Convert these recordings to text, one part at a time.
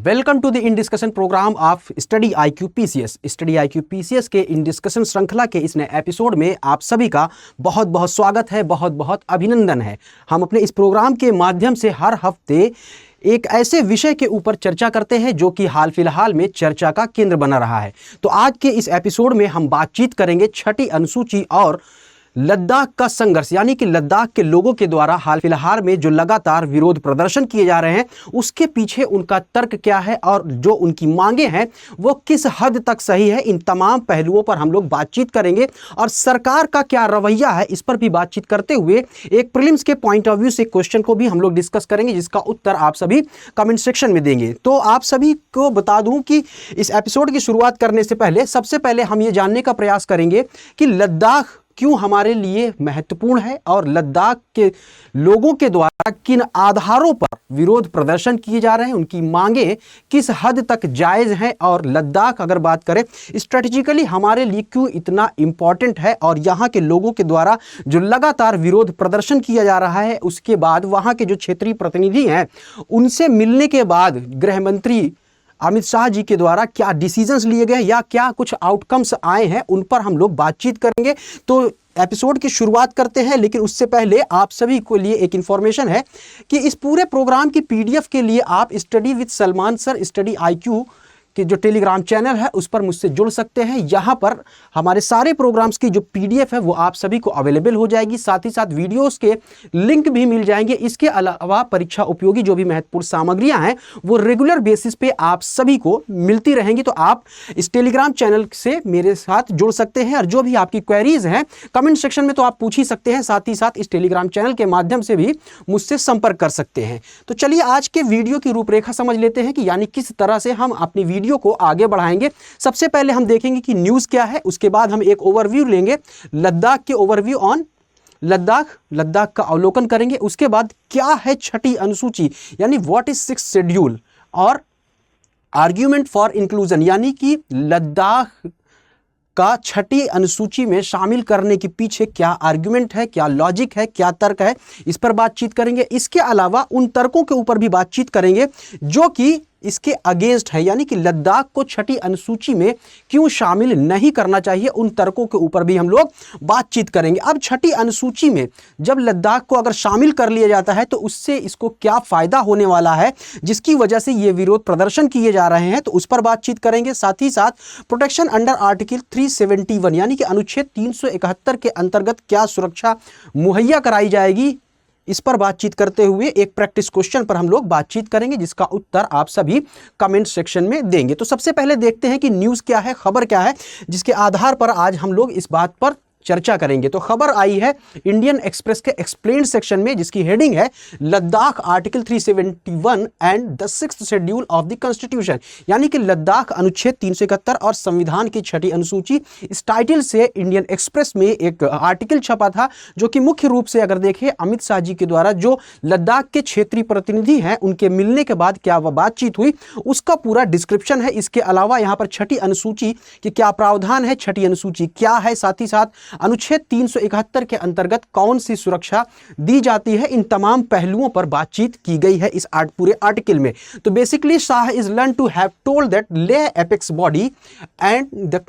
Welcome to the in discussion programme of study IQ PCS। Study IQ PCS के in discussion श्रृंखला के इस नए एपिसोड में आप सभी का बहुत बहुत स्वागत है, बहुत बहुत अभिनंदन है। हम अपने इस प्रोग्राम के माध्यम से हर हफ्ते एक ऐसे विषय के ऊपर चर्चा करते हैं जो कि हाल फिलहाल में चर्चा का केंद्र बना रहा है। तो आज के इस एपिसोड में हम बातचीत करेंगे छठी अनुसूची और लद्दाख का संघर्ष, यानी कि लद्दाख के लोगों के द्वारा हाल फिलहाल में जो लगातार विरोध प्रदर्शन किए जा रहे हैं उसके पीछे उनका तर्क क्या है और जो उनकी मांगे हैं वो किस हद तक सही है। इन तमाम पहलुओं पर हम लोग बातचीत करेंगे और सरकार का क्या रवैया है इस पर भी बातचीत करते हुए एक प्रीलिम्स के पॉइंट ऑफ व्यू से क्वेश्चन को भी हम लोग डिस्कस करेंगे जिसका उत्तर आप सभी कमेंट सेक्शन में देंगे। तो आप सभी को बता दूं कि इस एपिसोड की शुरुआत करने से पहले सबसे पहले हम ये जानने का प्रयास करेंगे कि लद्दाख क्यों हमारे लिए महत्वपूर्ण है और लद्दाख के लोगों के द्वारा किन आधारों पर विरोध प्रदर्शन किए जा रहे हैं, उनकी मांगे किस हद तक जायज़ हैं और लद्दाख अगर बात करें स्ट्रेटेजिकली हमारे लिए क्यों इतना इम्पॉर्टेंट है और यहाँ के लोगों के द्वारा जो लगातार विरोध प्रदर्शन किया जा रहा है उसके बाद वहाँ के जो क्षेत्रीय प्रतिनिधि हैं उनसे मिलने के बाद गृह मंत्री अमित शाह जी के द्वारा क्या डिसीजंस लिए गए या क्या कुछ आउटकम्स आए हैं उन पर हम लोग बातचीत करेंगे। तो एपिसोड की शुरुआत करते हैं, लेकिन उससे पहले आप सभी को लिए एक इन्फॉर्मेशन है कि इस पूरे प्रोग्राम की PDF के लिए आप study with Salman sir study IQ कि जो टेलीग्राम चैनल है उस पर मुझसे जुड़ सकते हैं। यहाँ पर हमारे सारे प्रोग्राम्स की जो PDF है वो आप सभी को अवेलेबल हो जाएगी, साथ ही साथ वीडियोस के लिंक भी मिल जाएंगे। इसके अलावा परीक्षा उपयोगी जो भी महत्वपूर्ण सामग्रियाँ हैं वो रेगुलर बेसिस पे आप सभी को मिलती रहेंगी। तो आप इस टेलीग्राम चैनल से मेरे साथ जुड़ सकते हैं और जो भी आपकी क्वेरीज हैं कमेंट सेक्शन में तो आप पूछ ही सकते हैं, साथ ही साथ इस टेलीग्राम चैनल के माध्यम से भी मुझसे संपर्क कर सकते हैं। तो चलिए आज के वीडियो की रूपरेखा समझ लेते हैं कि यानी किस तरह से हम अपनी वीडियो को आगे बढ़ाएंगे। सबसे पहले हम देखेंगे कि न्यूज़ क्या है, उसके बाद हम एक ओवरव्यू लेंगे लद्दाख के ओवरव्यू ऑन लद्दाख का अवलोकन करेंगे। उसके बाद क्या है छठी अनुसूची यानी व्हाट इज 6th शेड्यूल और आर्ग्यूमेंट फॉर इंक्लूजन यानी कि लद्दाख का छठी अनुसूची में शामिल करने के पीछे क्या आर्गुमेंट है, क्या लॉजिक है, क्या तर्क है, इस पर बातचीत करेंगे। इसके अलावा उन तर्कों के ऊपर भी बातचीत करेंगे जो कि इसके अगेंस्ट है, यानी कि लद्दाख को छठी अनुसूची में क्यों शामिल नहीं करना चाहिए, उन तर्कों के ऊपर भी हम लोग बातचीत करेंगे। अब छठी अनुसूची में जब लद्दाख को अगर शामिल कर लिया जाता है तो उससे इसको क्या फायदा होने वाला है जिसकी वजह से ये विरोध प्रदर्शन किए जा रहे हैं, तो उस पर बातचीत करेंगे। साथ ही साथ प्रोटेक्शन अंडर आर्टिकल 371 यानी कि अनुच्छेद 371 के अंतर्गत क्या सुरक्षा मुहैया कराई जाएगी, इस पर बातचीत करते हुए एक प्रैक्टिस क्वेश्चन पर हम लोग बातचीत करेंगे जिसका उत्तर आप सभी कमेंट सेक्शन में देंगे। तो सबसे पहले देखते हैं कि न्यूज़ क्या है, खबर क्या है, जिसके आधार पर आज हम लोग इस बात पर चर्चा करेंगे। तो खबर आई है इंडियन एक्सप्रेस के एक्सप्लेन्ड सेक्शन में जिसकी हेडिंग है Ladakh article 371 and the 6th schedule of the constitution, यानी कि लद्दाख अनुच्छेद 371 और संविधान की छठी अनुसूची। इस टाइटल से इंडियन एक्सप्रेस में एक आर्टिकल छपा था जो कि मुख्य रूप से अगर देखें अमित शाह जी के द्वारा जो लद्दाख के क्षेत्रीय प्रतिनिधि हैं उनके मिलने के बाद क्या वह बातचीत हुई उसका पूरा डिस्क्रिप्शन है। इसके अलावा यहाँ पर छठी अनुसूची की क्या प्रावधान है, छठी अनुसूची क्या है, साथ ही साथ अनुच्छेद 371 के अंतर्गत कौन सी सुरक्षा दी जाती है, इन तमाम पहलुओं पर बातचीत की गई है इस पूरे आर्टिकल में। तो basically Shah is learn to have told that Leh apex body and the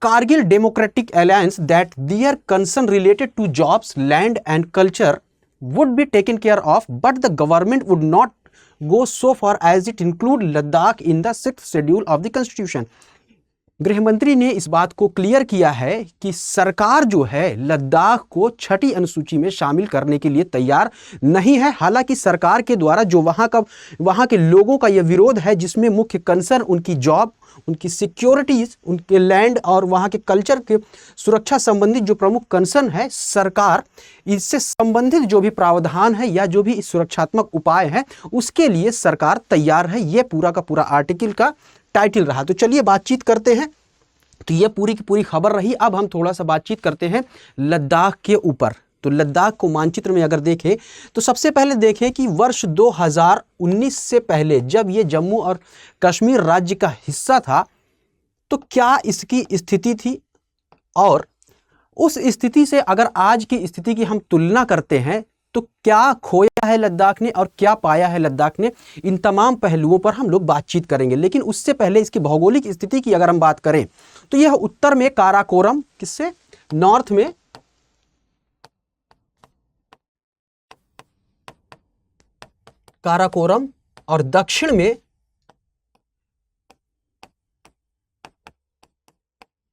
Kargil Democratic Alliance that their concern related to jobs, land and culture would be taken care of, but the government would not go so far as it include Ladakh in the 6th schedule of the constitution। गृह मंत्री ने इस बात को clear किया है कि सरकार जो है लद्दाख को छठी अनुसूची में शामिल करने के लिए तैयार नहीं है। हालांकि सरकार के द्वारा जो वहाँ के लोगों का यह विरोध है जिसमें मुख्य कंसर्न उनकी जॉब, उनकी सिक्योरिटीज, उनके लैंड और वहाँ के कल्चर के सुरक्षा संबंधित जो प्रमुख कंसर्न है, सरकार इससे संबंधित जो भी प्रावधान है या जो भी सुरक्षात्मक उपाय हैं उसके लिए सरकार तैयार है। ये पूरा का पूरा आर्टिकल का टाइटल रहा। तो चलिए बातचीत करते हैं। तो ये पूरी की पूरी खबर रही। अब हम थोड़ा सा बातचीत करते हैं लद्दाख के ऊपर। तो लद्दाख को मानचित्र में अगर देखें तो सबसे पहले देखें कि वर्ष 2019 से पहले जब ये जम्मू और कश्मीर राज्य का हिस्सा था तो क्या इसकी स्थिति थी, और उस स्थिति से अगर आज की स्थिति की हम तुलना करते हैं तो क्या खोया है लद्दाख ने और क्या पाया है लद्दाख ने, इन तमाम पहलुओं पर हम लोग बातचीत करेंगे। लेकिन उससे पहले इसकी भौगोलिक स्थिति की अगर हम बात करें तो यह उत्तर में काराकोरम, किससे, नॉर्थ में काराकोरम और दक्षिण में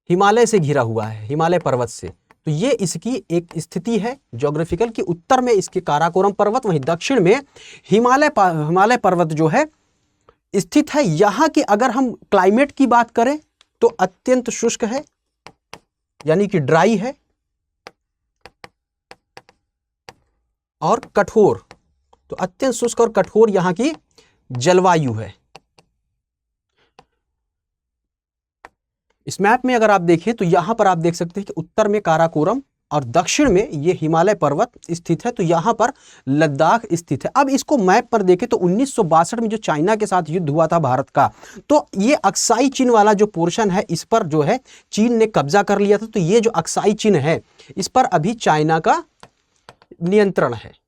हिमालय से घिरा हुआ है, हिमालय पर्वत से। तो ये इसकी एक स्थिति है ज्योग्राफिकल कि उत्तर में इसके काराकोरम पर्वत, वहीं दक्षिण में हिमालय पर्वत जो है स्थित है। यहां की अगर हम क्लाइमेट की बात करें तो अत्यंत शुष्क है, यानी कि ड्राई है, और कठोर, तो अत्यंत शुष्क और कठोर यहां की जलवायु है। इस मैप में अगर आप देखें तो यहां पर आप देख सकते हैं कि उत्तर में काराकोरम और दक्षिण में ये हिमालय पर्वत स्थित है, तो यहां पर लद्दाख स्थित है। अब इसको मैप पर देखें तो 1962 में जो चाइना के साथ युद्ध हुआ था भारत का, तो ये अक्साई चीन वाला जो पोर्शन है इस पर जो है चीन ने कब्जा कर लिया था। तो ये जो अक्साई चीन है इस पर अभी चाइना का नियंत्रण है।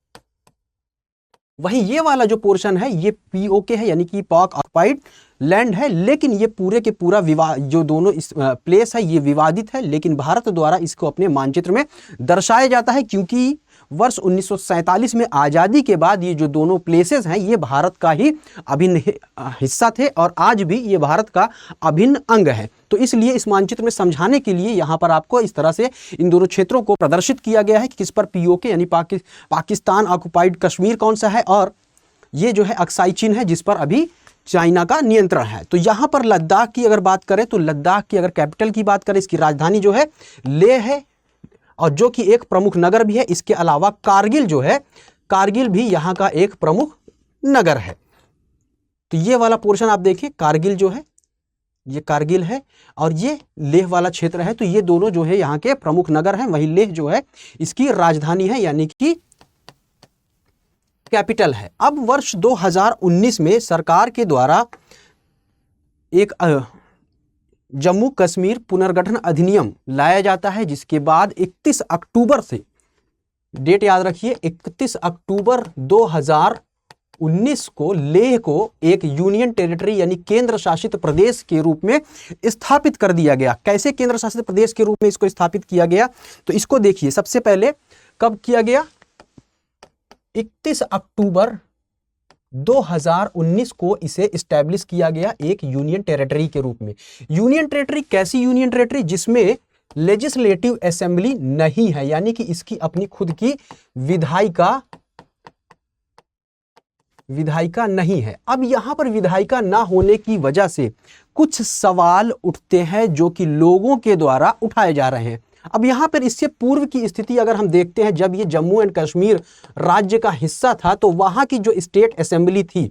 वहीं ये वाला जो पोर्शन है ये पीओके है, यानी कि पाक ऑक्युपाइड लैंड है। लेकिन ये पूरे के पूरा जो दोनों प्लेस है ये विवादित है, लेकिन भारत द्वारा इसको अपने मानचित्र में दर्शाया जाता है, क्योंकि वर्ष 1947 में आज़ादी के बाद ये जो दोनों प्लेसेस हैं ये भारत का ही अभिन्न हिस्सा थे और आज भी ये भारत का अभिन्न अंग है। तो इसलिए इस मानचित्र में समझाने के लिए यहाँ पर आपको इस तरह से इन दोनों क्षेत्रों को प्रदर्शित किया गया है कि किस पर पीओके यानी पाकिस्तान ऑक्युपाइड कश्मीर कौन सा है, और ये जो है अक्साई चीन है जिस पर अभी चाइना का नियंत्रण है। तो यहाँ पर लद्दाख की अगर बात करें तो लद्दाख की अगर कैपिटल की बात करें, इसकी राजधानी जो है लेह है, और जो कि एक प्रमुख नगर भी है। इसके अलावा कारगिल जो है, कारगिल भी यहाँ का एक प्रमुख नगर है। तो ये वाला पोर्शन आप देखिए, कारगिल जो है ये कारगिल है और ये लेह वाला क्षेत्र है। तो ये दोनों जो है यहाँ के प्रमुख नगर हैं। वहीं लेह जो है इसकी राजधानी है, यानी कि कैपिटल है। अब वर्ष 2019 में सरकार के द्वारा एक जम्मू कश्मीर पुनर्गठन अधिनियम लाया जाता है, जिसके बाद 31 अक्टूबर से, डेट याद रखिए, 31 अक्टूबर 2019 को लेह को एक यूनियन टेरिटरी यानी केंद्र शासित प्रदेश के रूप में स्थापित कर दिया गया। कैसे केंद्र शासित प्रदेश के रूप में इसको स्थापित किया गया, तो इसको देखिए। सबसे पहले कब किया गया, 31 अक्टूबर 2019 को इसे इस्टेब्लिश किया गया एक यूनियन टेरिटरी के रूप में। यूनियन टेरिटरी कैसी यूनियन टेरिटरी, जिसमें लेजिस्लेटिव असेंबली नहीं है, यानी कि इसकी अपनी खुद की विधायिका नहीं है। अब यहां पर विधायिका ना होने की वजह से कुछ सवाल उठते हैं जो कि लोगों के द्वारा उठाए जा रहे हैं। अब यहां पर इससे पूर्व की स्थिति अगर हम देखते हैं, जब ये जम्मू एंड कश्मीर राज्य का हिस्सा था, तो वहां की जो स्टेट असेंबली थी,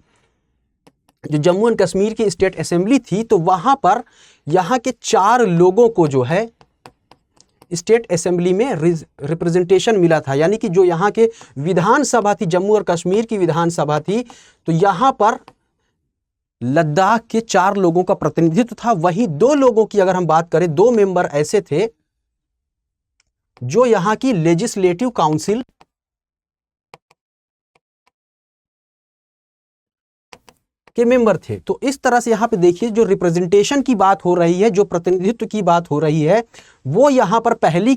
जो जम्मू एंड कश्मीर की स्टेट असेंबली थी, तो वहां पर यहां के 4 लोगों को जो है स्टेट असेंबली में रिप्रेजेंटेशन मिला था, यानी कि जो यहाँ के विधानसभा थी, जम्मू और कश्मीर की विधानसभा थी, तो यहाँ पर लद्दाख के 4 लोगों का प्रतिनिधित्व था। वहीं 2 लोगों की अगर हम बात करें, 2 मेंबर ऐसे थे जो यहाँ की लेजिस्लेटिव काउंसिल के मेंबर थे। तो इस तरह से यहाँ पे देखिए, जो रिप्रेजेंटेशन की बात हो रही है, जो प्रतिनिधित्व की बात हो रही है, वो यहाँ पर पहले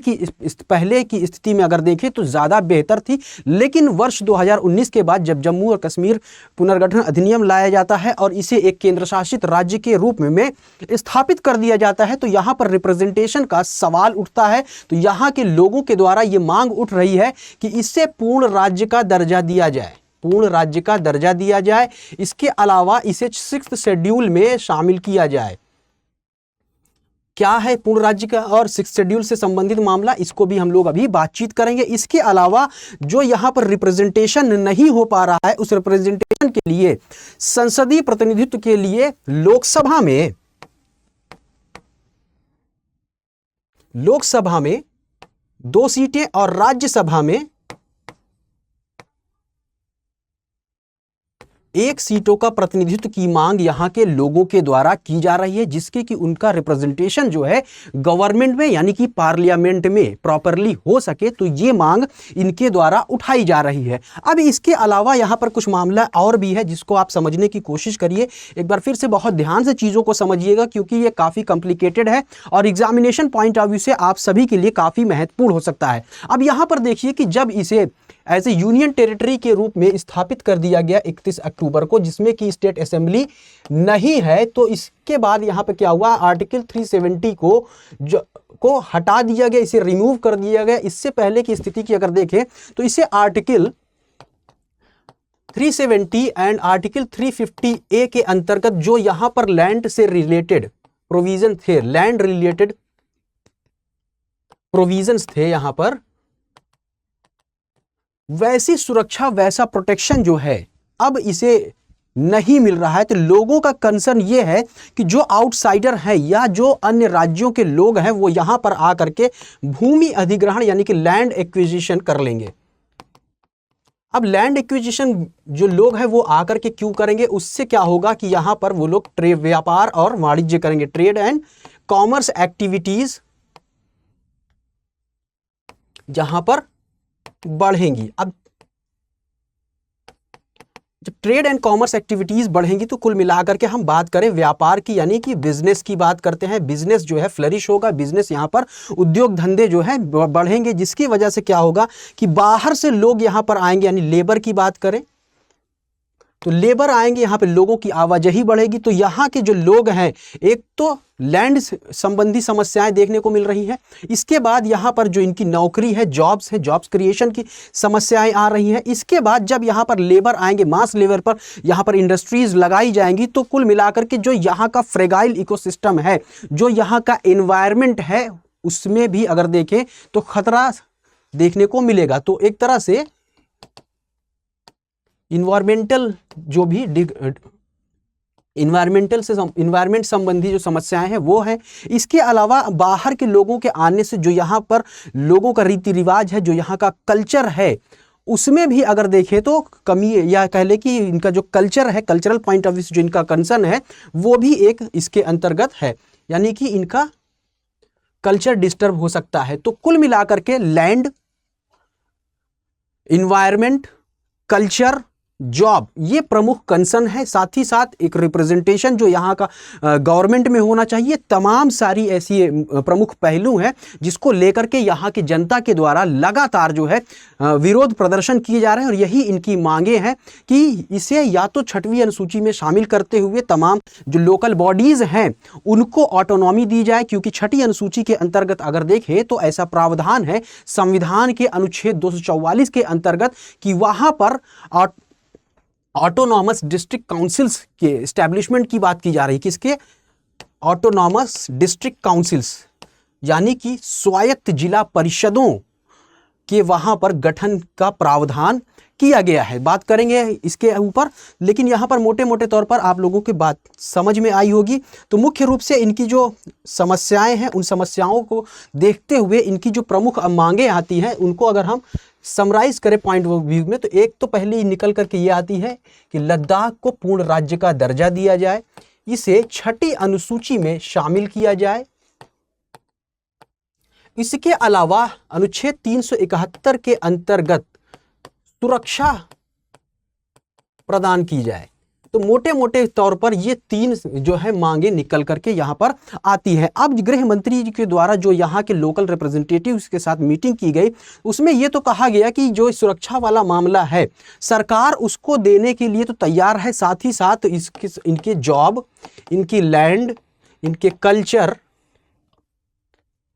की स्थिति में अगर देखें तो ज़्यादा बेहतर थी। लेकिन वर्ष 2019 के बाद जब जम्मू और कश्मीर पुनर्गठन अधिनियम लाया जाता है और इसे एक केंद्र शासित राज्य के रूप में स्थापित कर दिया जाता है, तो यहाँ पर रिप्रेजेंटेशन का सवाल उठता है। तो यहाँ के लोगों के द्वारा ये मांग उठ रही है कि इससे पूर्ण राज्य का दर्जा दिया जाए, पूर्ण राज्य का दर्जा दिया जाए। इसके अलावा इसे 6th शेड्यूल में शामिल किया जाए। क्या है पूर्ण राज्य का और 6th शेड्यूल से संबंधित मामला, इसको भी हम लोग अभी बातचीत करेंगे। इसके अलावा जो यहां पर रिप्रेजेंटेशन नहीं हो पा रहा है, उस रिप्रेजेंटेशन के लिए संसदीय प्रतिनिधित्व के लिए लोकसभा में 2 सीटें और राज्यसभा में 1 सीटों का प्रतिनिधित्व की मांग यहाँ के लोगों के द्वारा की जा रही है, जिसके कि उनका रिप्रेजेंटेशन जो है गवर्नमेंट में यानी कि पार्लियामेंट में प्रॉपरली हो सके, तो ये मांग इनके द्वारा उठाई जा रही है। अब इसके अलावा यहाँ पर कुछ मामला और भी है जिसको आप समझने की कोशिश करिए। एक बार फिर से बहुत ध्यान से चीज़ों को समझिएगा, क्योंकि ये काफ़ी कॉम्प्लिकेटेड है और एग्जामिनेशन पॉइंट ऑफ व्यू से आप सभी के लिए काफ़ी महत्वपूर्ण हो सकता है। अब यहाँ पर देखिए कि जब इसे एज ए यूनियन टेरिटरी के रूप में स्थापित कर दिया गया 31 अक्टूबर को, जिसमें कि स्टेट असेंबली नहीं है, तो इसके बाद यहाँ पे क्या हुआ, आर्टिकल 370 को हटा दिया गया, इसे रिमूव कर दिया गया। इससे पहले की स्थिति की अगर देखें तो इसे आर्टिकल 370 एंड आर्टिकल 350A के अंतर्गत जो यहाँ पर लैंड से रिलेटेड प्रोविजन थे, लैंड रिलेटेड प्रोविजंस थे यहाँ पर, वैसी सुरक्षा वैसा प्रोटेक्शन जो है अब इसे नहीं मिल रहा है। तो लोगों का कंसर्न ये है कि जो आउटसाइडर है या जो अन्य राज्यों के लोग हैं वो यहां पर आकर के भूमि अधिग्रहण यानी कि लैंड एक्विजिशन कर लेंगे। अब लैंड एक्विजिशन जो लोग हैं वो आकर के क्यों करेंगे, उससे क्या होगा कि यहां पर वो लोग व्यापार और वाणिज्य करेंगे, ट्रेड एंड कॉमर्स एक्टिविटीज जहां पर बढ़ेंगी। अब जब ट्रेड एंड कॉमर्स एक्टिविटीज बढ़ेंगी तो कुल मिलाकर के हम बात करें व्यापार की यानी कि बिजनेस की बात करते हैं, बिजनेस जो है फ्लरिश होगा, बिजनेस यहाँ पर उद्योग धंधे जो है बढ़ेंगे, जिसकी वजह से क्या होगा कि बाहर से लोग यहाँ पर आएंगे। यानी लेबर की बात करें तो लेबर आएंगे, यहाँ पे लोगों की आवाजाही बढ़ेगी, तो यहाँ के जो लोग हैं एक तो लैंड संबंधी समस्याएं देखने को मिल रही हैं, इसके बाद यहाँ पर जो इनकी नौकरी है, जॉब्स है, जॉब्स क्रिएशन की समस्याएं आ रही हैं। इसके बाद जब यहाँ पर लेबर आएंगे, मास लेबर पर यहाँ पर इंडस्ट्रीज लगाई जाएंगी, तो कुल मिलाकर के जो यहाँ का फ्रेगाइल इकोसिस्टम है, जो यहाँ का एनवायरनमेंट है, उसमें भी अगर देखें तो खतरा देखने को मिलेगा। तो एक तरह से इन्वायरमेंटल जो भी इन्वायरमेंट संबंधी जो समस्याएं हैं वो है। इसके अलावा बाहर के लोगों के आने से जो यहाँ पर लोगों का रीति रिवाज है, जो यहाँ का कल्चर है, उसमें भी अगर देखें तो कमी, या कह ले कि इनका जो कल्चर है, कल्चरल पॉइंट ऑफ व्यू से जो इनका कंसर्न है वो भी एक इसके अंतर्गत है, यानी कि इनका कल्चर डिस्टर्ब हो सकता है। तो कुल मिलाकर के लैंड, इन्वायरमेंट, कल्चर, जॉब, ये प्रमुख कंसर्न है। साथ ही साथ एक रिप्रेजेंटेशन जो यहाँ का गवर्नमेंट में होना चाहिए। तमाम सारी ऐसी प्रमुख पहलू हैं जिसको लेकर के यहाँ की जनता के द्वारा लगातार जो है विरोध प्रदर्शन किए जा रहे हैं, और यही इनकी मांगे हैं कि इसे या तो 6वीं अनुसूची में शामिल करते हुए तमाम जो लोकल बॉडीज़ हैं उनको ऑटोनॉमी दी जाए, क्योंकि 6ठी अनुसूची के अंतर्गत अगर देखें तो ऐसा प्रावधान है संविधान के अनुच्छेद 244 के अंतर्गत कि वहाँ पर ऑटोनॉमस डिस्ट्रिक्ट काउंसिल्स के एस्टैब्लिशमेंट की बात की जा रही है। किसके? ऑटोनॉमस डिस्ट्रिक्ट काउंसिल्स, यानी कि स्वायत्त जिला परिषदों के वहां पर गठन का प्रावधान किया गया है। बात करेंगे इसके ऊपर, लेकिन यहाँ पर मोटे मोटे तौर पर आप लोगों की बात समझ में आई होगी। तो मुख्य रूप से इनकी जो समस्याएं हैं, उन समस्याओं को देखते हुए इनकी जो प्रमुख मांगे आती हैं उनको अगर हम समराइज करें पॉइंट ऑफ व्यू में, तो एक तो पहले निकल करके ये आती है कि लद्दाख को पूर्ण राज्य का दर्जा दिया जाए, इसे 6ठी अनुसूची में शामिल किया जाए। इसके अलावा अनुच्छेद 371 के अंतर्गत सुरक्षा प्रदान की जाए। तो मोटे मोटे तौर पर ये 3 जो है मांगे निकल करके यहाँ पर आती है। अब गृह मंत्री जी के द्वारा जो यहाँ के लोकल रिप्रेजेंटेटिव्स के साथ मीटिंग की गई, उसमें ये तो कहा गया कि जो सुरक्षा वाला मामला है सरकार उसको देने के लिए तो तैयार है, साथ ही साथ इनके जॉब, इनकी लैंड, इनके कल्चर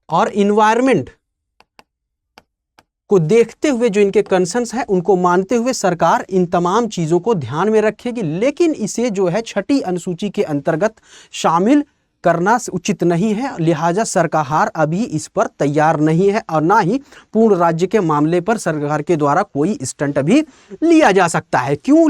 और इन्वायरमेंट को देखते हुए जो इनके कंसर्न्स हैं उनको मानते हुए सरकार इन तमाम चीज़ों को ध्यान में रखेगी, लेकिन इसे जो है 6ठी अनुसूची के अंतर्गत शामिल करना उचित नहीं है, लिहाजा सरकार अभी इस पर तैयार नहीं है और ना ही पूर्ण राज्य के मामले पर सरकार के द्वारा कोई स्टंट अभी लिया जा सकता है। क्यों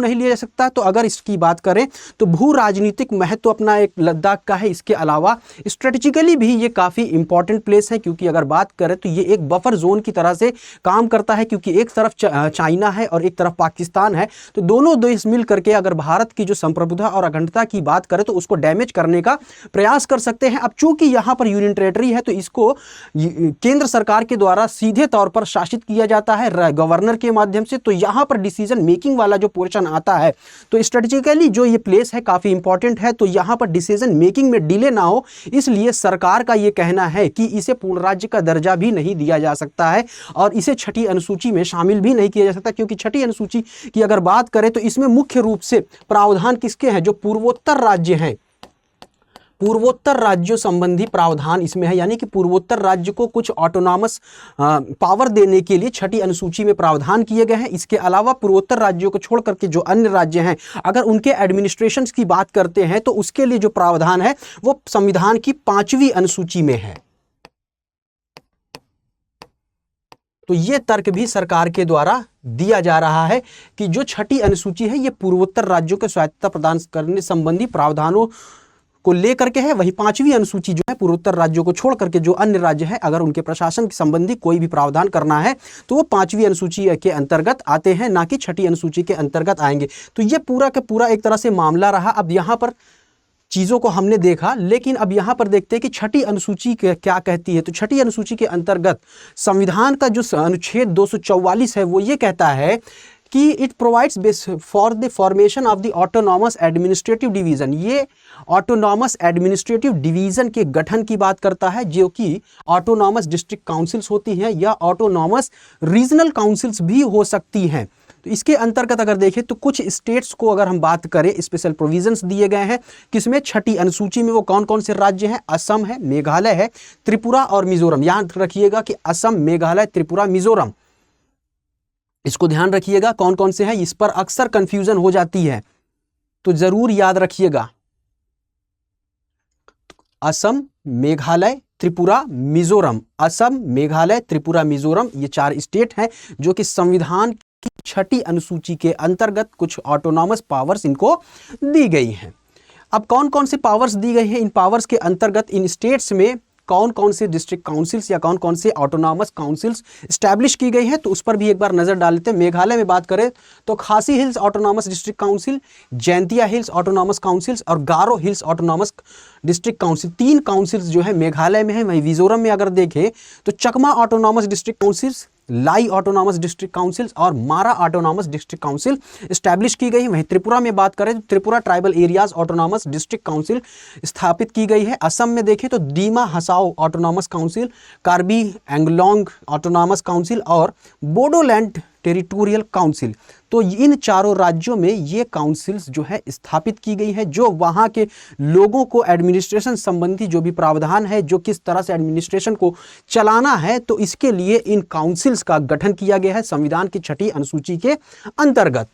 नहीं लिया जा सकता? तो अगर इसकी बात करें तो भू राजनीतिक महत्व अपना एक लद्दाख का है, इसके अलावा स्ट्रेटेजिकली भी ये काफ़ी इंपॉर्टेंट प्लेस है, क्योंकि अगर बात करें तो ये एक बफर जोन की तरह से काम करता है, क्योंकि एक तरफ चाइना है और एक तरफ पाकिस्तान है, तो दोनों देश मिल करके अगर भारत की जो संप्रभुता और अखंडता की बात करें तो उसको डैमेज करने का प्रयास कर सकते हैं। अब चूंकि यहां पर यूनियन टेरिटरी है तो इसको केंद्र सरकार के द्वारा सीधे तौर पर शासित किया जाता है गवर्नर के माध्यम से, तो यहां पर डिसीजन मेकिंग वाला जो पोर्शन आता है, तो स्ट्रेटेजिकली जो ये प्लेस है काफी इंपॉर्टेंट है, तो यहां पर डिसीजन मेकिंग में डिले ना हो, इसलिए सरकार का ये कहना है कि इसे पूर्ण राज्य का दर्जा भी नहीं दिया जा सकता है और इसे छठी अनुसूची में शामिल भी नहीं किया जा सकता, क्योंकि छठी अनुसूची की अगर बात करें तो इसमें मुख्य रूप से प्रावधान किसके हैं? जो पूर्वोत्तर राज्य हैं, पूर्वोत्तर राज्यों संबंधी प्रावधान इसमें है, यानी कि पूर्वोत्तर राज्य को कुछ ऑटोनॉमस पावर देने के लिए छठी अनुसूची में प्रावधान किए गए हैं। इसके अलावा पूर्वोत्तर राज्यों को छोड़ करके जो अन्य राज्य हैं, अगर उनके एडमिनिस्ट्रेशन की बात करते हैं तो उसके लिए जो प्रावधान है वो संविधान की 5वीं अनुसूची में है। तो ये तर्क भी सरकार के द्वारा दिया जा रहा है कि जो छठी अनुसूची है ये पूर्वोत्तर राज्यों को स्वायत्तता प्रदान करने संबंधी प्रावधानों को लेकर के है। वही 5वीं अनुसूची जो है पूर्वोत्तर राज्यों को छोड़ करके जो अन्य राज्य है, अगर उनके प्रशासन के संबंधी कोई भी प्रावधान करना है तो वो 5वीं अनुसूची के अंतर्गत आते हैं, ना कि छठी अनुसूची के अंतर्गत आएंगे। तो ये पूरा का पूरा एक तरह से मामला रहा। अब यहाँ पर चीज़ों को हमने देखा, लेकिन अब यहाँ पर देखते हैं कि छठी अनुसूची क्या कहती है। तो छठी अनुसूची के अंतर्गत संविधान का जो अनुच्छेद 244 है वो ये कहता है कि it provides base for the formation of the autonomous administrative division. ये ऑटोनॉमस एडमिनिस्ट्रेटिव डिवीजन के गठन की बात करता है, जो कि ऑटोनॉमस डिस्ट्रिक्ट काउंसिल्स होती हैं या ऑटोनॉमस रीजनल काउंसिल्स भी हो सकती हैं। तो इसके अंतर्गत अगर देखें तो कुछ स्टेट्स को अगर हम बात करें, स्पेशल प्रोविजंस दिए गए हैं किसमें? छठी अनुसूची में। वो कौन कौन से राज्य हैं? असम है, मेघालय है, त्रिपुरा और मिजोरम। याद रखिएगा कि असम, मेघालय, त्रिपुरा, मिजोरम, इसको ध्यान रखिएगा कौन कौन से हैं। इस पर अक्सर कंफ्यूजन हो जाती है, तो जरूर याद रखिएगा। असम, मेघालय, त्रिपुरा, मिजोरम। असम, मेघालय, त्रिपुरा, मिजोरम, ये 4 स्टेट हैं जो कि संविधान की छठी अनुसूची के अंतर्गत कुछ ऑटोनॉमस पावर्स इनको दी गई हैं। अब कौन कौन से पावर्स दी गई हैं? इन पावर्स के अंतर्गत इन स्टेट्स में कौन कौन से डिस्ट्रिक्ट काउंसिल्स या कौन कौन से ऑटोनॉमस काउंसिल्स स्टैब्लिश की गई है, तो उस पर भी एक बार नजर डाल लेते हैं। मेघालय में बात करें तो Khasi hills autonomous district council, Jaintia hills autonomous councils और Garo hills autonomous district council. 3 councils जो है मेघालय में है। वहीं मिजोरम में अगर देखें तो चकमा ऑटोनॉमस डिस्ट्रिक्ट काउंसिल्स, लाई ऑटोनॉमस डिस्ट्रिक्ट काउंसिल्स और मारा ऑटोनॉमस डिस्ट्रिक्ट काउंसिल स्टैब्लिश की गई। वहीं त्रिपुरा में बात करें तो Tripura tribal areas autonomous district council स्थापित की गई है। असम में देखें तो Dima Hasao autonomous council, Karbi Anglong autonomous council और बोडोलैंड टेरिटोरियल काउंसिल। तो इन 4 राज्यों में ये काउंसिल्स जो है स्थापित की गई है, जो वहाँ के लोगों को एडमिनिस्ट्रेशन संबंधी जो भी प्रावधान है, जो किस तरह से एडमिनिस्ट्रेशन को चलाना है, तो इसके लिए इन काउंसिल्स का गठन किया गया है संविधान की छठी अनुसूची के अंतर्गत।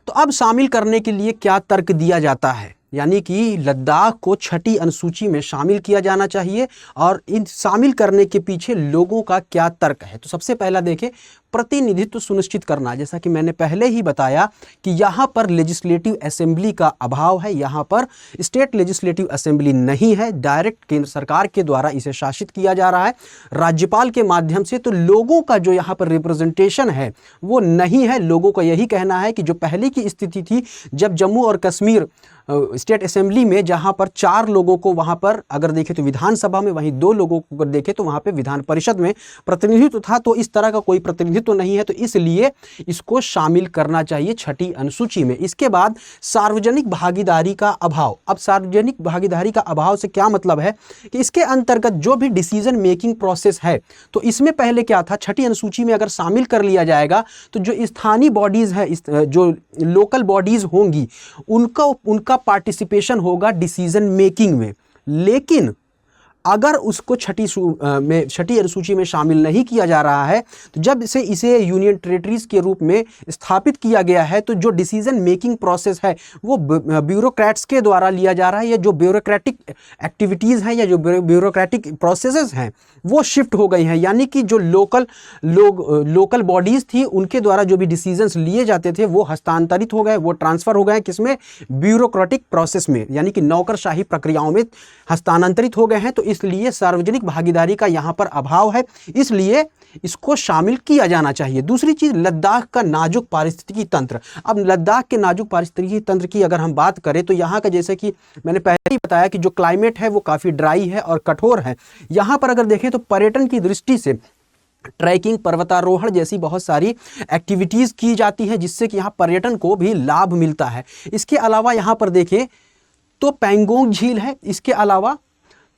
तो अब शामिल करने के लिए क्या तर्क दिया जाता है, यानी कि लद्दाख को छठी अनुसूची में शामिल किया जाना चाहिए और इन शामिल करने के पीछे लोगों का क्या तर्क है। तो सबसे पहला देखें, प्रतिनिधित्व सुनिश्चित करना। जैसा कि मैंने पहले ही बताया कि यहाँ पर लेजिस्लेटिव असेंबली का अभाव है, यहाँ पर स्टेट लेजिस्लेटिव असेंबली नहीं है, डायरेक्ट केंद्र सरकार के द्वारा इसे शासित किया जा रहा है राज्यपाल के माध्यम से। तो लोगों का जो यहाँ पर रिप्रेजेंटेशन है वो नहीं है। लोगों का यही कहना है कि जो पहले की स्थिति थी, जब जम्मू और कश्मीर स्टेट असेंबली में जहां पर 4 लोगों को वहां पर अगर देखें तो विधानसभा में, वहीं 2 लोगों को अगर देखें तो वहां पे विधान परिषद में प्रतिनिधित्व था, तो इस तरह का कोई प्रतिनिधित्व नहीं है, तो इसलिए इसको शामिल करना चाहिए छठी अनुसूची में। इसके बाद सार्वजनिक भागीदारी का अभाव। अब सार्वजनिक भागीदारी का अभाव से क्या मतलब है कि इसके अंतर्गत जो भी डिसीजन मेकिंग प्रोसेस है, तो इसमें पहले क्या था, छठी अनुसूची में अगर शामिल कर लिया जाएगा तो जो स्थानीय बॉडीज है, जो लोकल बॉडीज होंगी, उनका पार्टिसिपेशन होगा डिसीजन मेकिंग में। लेकिन अगर उसको छठी अनुसूची में शामिल नहीं किया जा रहा है, तो जब से इसे यूनियन टेरिटरीज के रूप में स्थापित किया गया है, तो जो डिसीजन मेकिंग प्रोसेस है वो ब्यूरोक्रेट्स के द्वारा लिया जा रहा है, या जो ब्यूरोक्रेटिक एक्टिविटीज़ हैं या जो ब्यूरोक्रेटिक प्रोसेसेस हैं वो शिफ्ट हो गई हैं। यानी कि जो लोकल बॉडीज़ थी उनके द्वारा जो भी डिसीजंस लिए जाते थे वो हस्तांतरित हो गए, वो ट्रांसफ़र हो गए किसमें, ब्यूरोक्रेटिक प्रोसेस में, यानी कि नौकरशाही प्रक्रियाओं में हस्तांतरित हो गए हैं। तो इसलिए सार्वजनिक भागीदारी का यहाँ पर अभाव है, इसलिए इसको शामिल किया जाना चाहिए। दूसरी चीज़, लद्दाख का नाजुक पारिस्थितिकी तंत्र। अब लद्दाख के नाजुक पारिस्थितिकी तंत्र की अगर हम बात करें तो यहाँ का, जैसे कि मैंने पहले ही बताया कि जो क्लाइमेट है वो काफ़ी ड्राई है और कठोर है। यहाँ पर अगर देखें तो पर्यटन की दृष्टि से ट्रैकिंग, पर्वतारोहण जैसी बहुत सारी एक्टिविटीज़ की जाती हैं, जिससे कि यहाँ पर्यटन को भी लाभ मिलता है। इसके अलावा यहाँ पर देखें तो पैंगोंग झील है, इसके अलावा